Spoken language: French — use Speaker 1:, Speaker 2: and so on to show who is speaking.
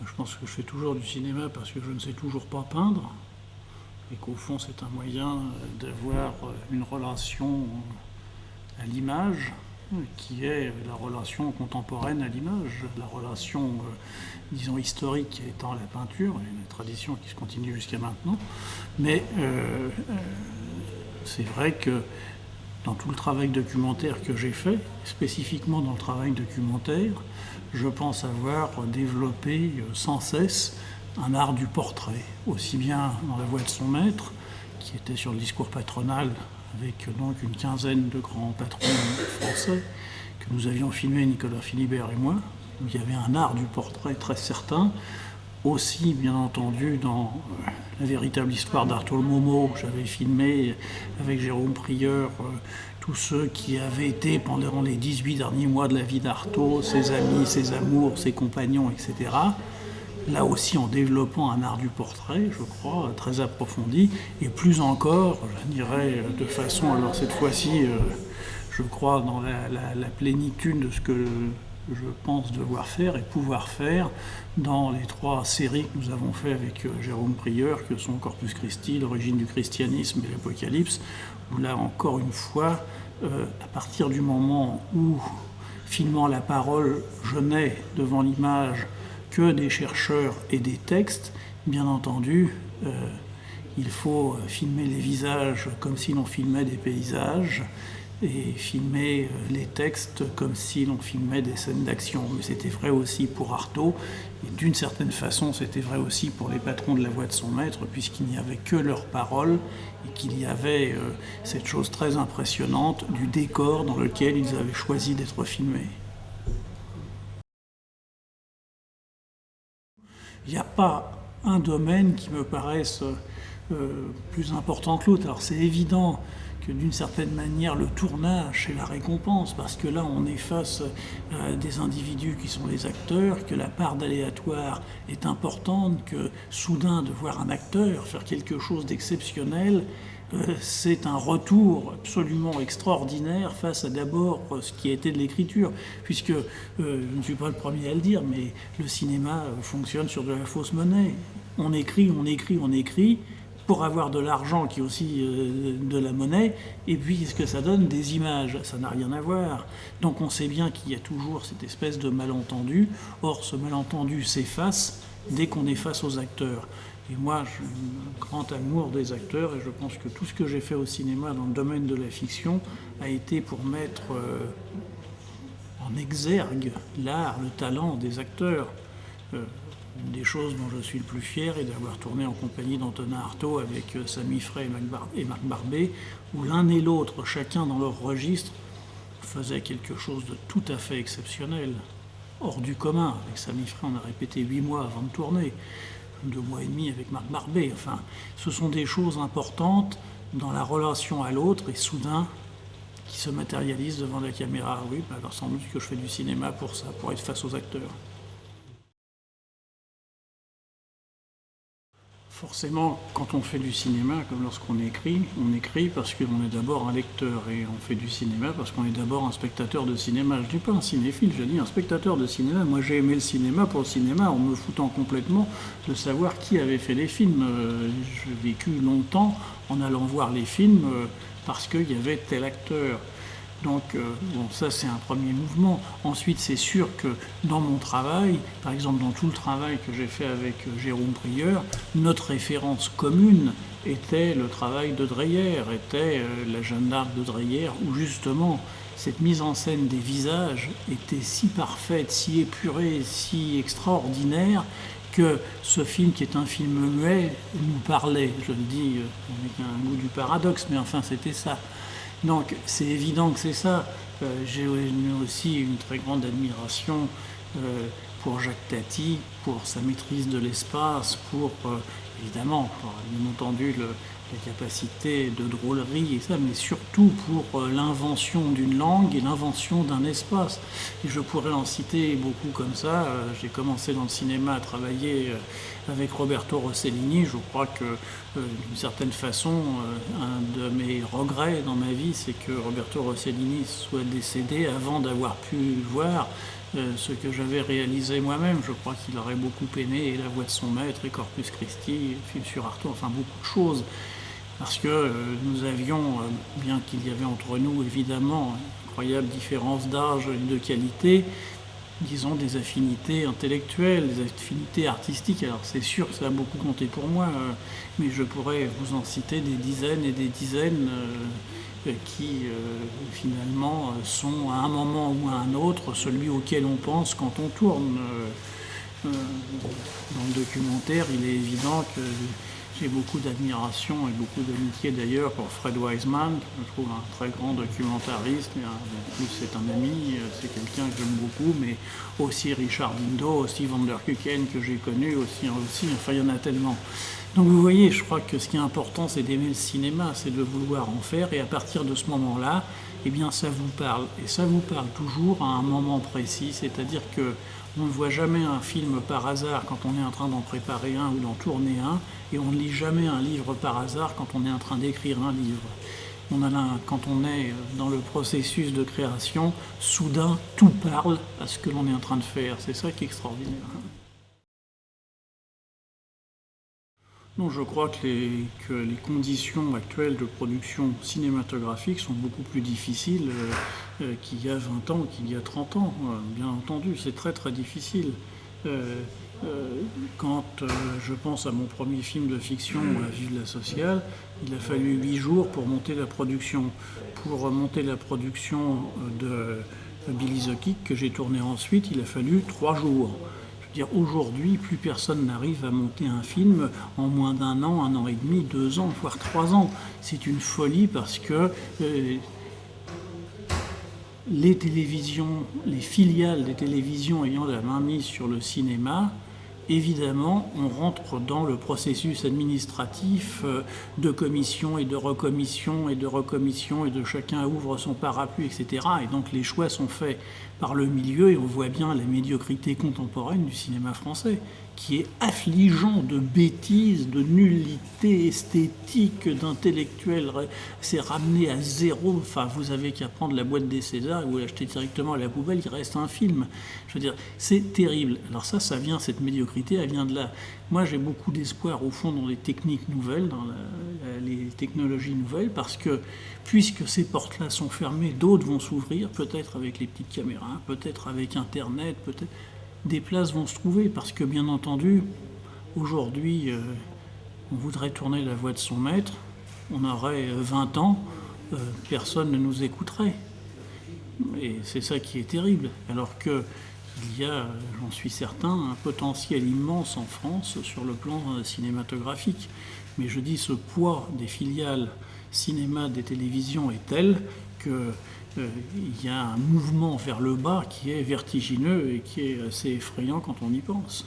Speaker 1: Je pense que je fais toujours du cinéma parce que je ne sais toujours pas peindre et qu'au fond c'est un moyen d'avoir une relation à l'image qui est la relation contemporaine à l'image, la relation, disons, historique étant la peinture, et une tradition qui se continue jusqu'à maintenant. Mais c'est vrai que dans tout le travail documentaire que j'ai fait, spécifiquement dans le travail documentaire, je pense avoir développé sans cesse un art du portrait, aussi bien dans La Voix de son maître, qui était sur le discours patronal, avec donc une quinzaine de grands patrons français, que nous avions filmé, Nicolas Philibert et moi, où il y avait un art du portrait très certain, aussi bien entendu dans la véritable histoire d'Artaud Momo, que j'avais filmé avec Jérôme Prieur, tous ceux qui avaient été pendant les 18 derniers mois de la vie d'Artaud, ses amis, ses amours, ses compagnons, etc. Là aussi en développant un art du portrait, je crois, très approfondi, et plus encore, je dirais, de façon, alors cette fois-ci, je crois, dans la plénitude de ce que je pense devoir faire et pouvoir faire dans les 3 séries que nous avons fait avec Jérôme Prieur, que sont Corpus Christi, l'origine du christianisme et l'Apocalypse, où là encore une fois, à partir du moment où, filmant la parole, je n'ai devant l'image que des chercheurs et des textes, bien entendu, il faut filmer les visages comme si l'on filmait des paysages et filmer les textes comme si l'on filmait des scènes d'action. Mais c'était vrai aussi pour Artaud, et d'une certaine façon c'était vrai aussi pour les patrons de La Voix de son maître, puisqu'il n'y avait que leurs paroles et qu'il y avait cette chose très impressionnante du décor dans lequel ils avaient choisi d'être filmés. Il n'y a pas un domaine qui me paraisse plus important que l'autre. Alors c'est évident que d'une certaine manière le tournage c'est la récompense, parce que là on est face à des individus qui sont les acteurs, que la part d'aléatoire est importante, que soudain de voir un acteur faire quelque chose d'exceptionnel, c'est un retour absolument extraordinaire face à d'abord ce qui a été de l'écriture, puisque je ne suis pas le premier à le dire, mais le cinéma fonctionne sur de la fausse monnaie. On écrit, on écrit, on écrit pour avoir de l'argent qui est aussi de la monnaie, et puis ce que ça donne, des images, ça n'a rien à voir. Donc on sait bien qu'il y a toujours cette espèce de malentendu, or ce malentendu s'efface dès qu'on est face aux acteurs. Et moi, j'ai un grand amour des acteurs, et je pense que tout ce que j'ai fait au cinéma dans le domaine de la fiction a été pour mettre en exergue l'art, le talent des acteurs. Une des choses dont je suis le plus fier est d'avoir tourné en compagnie d'Antonin Artaud avec Samy Frey et Marc Barbet, où l'un et l'autre, chacun dans leur registre, faisait quelque chose de tout à fait exceptionnel, hors du commun. Avec Samy Frey, on a répété 8 mois avant de tourner. 2 mois et demi avec Marc Barbet. Enfin, ce sont des choses importantes dans la relation à l'autre et soudain qui se matérialisent devant la caméra. Oui, alors sans doute que je fais du cinéma pour ça, pour être face aux acteurs. Forcément, quand on fait du cinéma, comme lorsqu'on écrit, on écrit parce qu'on est d'abord un lecteur, et on fait du cinéma parce qu'on est d'abord un spectateur de cinéma. Je ne dis pas un cinéphile, je dis un spectateur de cinéma. Moi j'ai aimé le cinéma pour le cinéma en me foutant complètement de savoir qui avait fait les films. J'ai vécu longtemps en allant voir les films parce qu'il y avait tel acteur. Donc, bon, ça c'est un premier mouvement. Ensuite, c'est sûr que dans mon travail, par exemple dans tout le travail que j'ai fait avec Jérôme Prieur, notre référence commune était le travail de Dreyer, était la Jeanne d'Arc de Dreyer, où justement cette mise en scène des visages était si parfaite, si épurée, si extraordinaire, que ce film, qui est un film muet, nous parlait. Je le dis avec un goût du paradoxe, mais enfin c'était ça. Donc c'est évident que c'est ça. J'ai aussi une très grande admiration pour Jacques Tati, pour sa maîtrise de l'espace, pour évidemment, bien entendu, la capacité de drôlerie et ça, mais surtout pour l'invention d'une langue et l'invention d'un espace. Et je pourrais en citer beaucoup comme ça. J'ai commencé dans le cinéma à travailler avec Roberto Rossellini. Je crois que, d'une certaine façon, un de mes regrets dans ma vie, c'est que Roberto Rossellini soit décédé avant d'avoir pu voir ce que j'avais réalisé moi-même. Je crois qu'il aurait beaucoup aimé La Voix de son maître et Corpus Christi, et Film sur Artaud, enfin beaucoup de choses. Parce que nous avions, bien qu'il y avait entre nous évidemment une incroyable différence d'âge et de qualité, disons des affinités intellectuelles, des affinités artistiques. Alors c'est sûr que ça a beaucoup compté pour moi, mais je pourrais vous en citer des dizaines et des dizaines qui finalement sont à un moment ou à un autre celui auquel on pense quand on tourne. Dans le documentaire, il est évident que j'ai beaucoup d'admiration et beaucoup d'amitié d'ailleurs pour Fred Wiseman, que je trouve un très grand documentariste. Et en plus, c'est un ami, c'est quelqu'un que j'aime beaucoup, mais aussi Richard Lindo, aussi Van der Kuken que j'ai connu, aussi, enfin il y en a tellement. Donc vous voyez, je crois que ce qui est important, c'est d'aimer le cinéma, c'est de vouloir en faire, et à partir de ce moment-là, eh bien ça vous parle. Et ça vous parle toujours à un moment précis, c'est-à-dire que on ne voit jamais un film par hasard quand on est en train d'en préparer un ou d'en tourner un, et on ne lit jamais un livre par hasard quand on est en train d'écrire un livre. Quand on est dans le processus de création, soudain tout parle à ce que l'on est en train de faire. C'est ça qui est extraordinaire. Non, je crois que les conditions actuelles de production cinématographique sont beaucoup plus difficiles qu'il y a 20 ans ou qu'il y a 30 ans. Bien entendu, c'est très très difficile. Quand je pense à mon premier film de fiction, La Vie de la sociale, il a fallu 8 jours pour monter la production. Pour monter la production de Billy the Kid, que j'ai tourné ensuite, il a fallu 3 jours. Aujourd'hui, plus personne n'arrive à monter un film en moins d'un an et demi, 2 ans, voire 3 ans. C'est une folie parce que les télévisions, les filiales des télévisions ayant la main mise sur le cinéma, évidemment, on rentre dans le processus administratif de commission et de recommission et de recommission, et de chacun ouvre son parapluie, etc. Et donc les choix sont faits par le milieu, et on voit bien la médiocrité contemporaine du cinéma français, qui est affligeant de bêtises, de nullité esthétique, d'intellectuel. C'est ramené à zéro. Enfin, vous avez qu'à prendre la boîte des Césars et vous l'achetez directement à la poubelle, il reste un film. Je veux dire, c'est terrible. Alors ça vient, cette médiocrité, elle vient de là. Moi, j'ai beaucoup d'espoir, au fond, dans les techniques nouvelles, dans les technologies nouvelles, parce que, puisque ces portes-là sont fermées, d'autres vont s'ouvrir, peut-être avec les petites caméras, peut-être avec Internet, peut-être... Des places vont se trouver, parce que, bien entendu, aujourd'hui, on voudrait tourner La Voix de son maître, on aurait 20 ans, personne ne nous écouterait. Et c'est ça qui est terrible. Alors qu'il y a, j'en suis certain, un potentiel immense en France sur le plan cinématographique. Mais je dis, ce poids des filiales cinéma des télévisions est tel que il y a un mouvement vers le bas qui est vertigineux et qui est assez effrayant quand on y pense.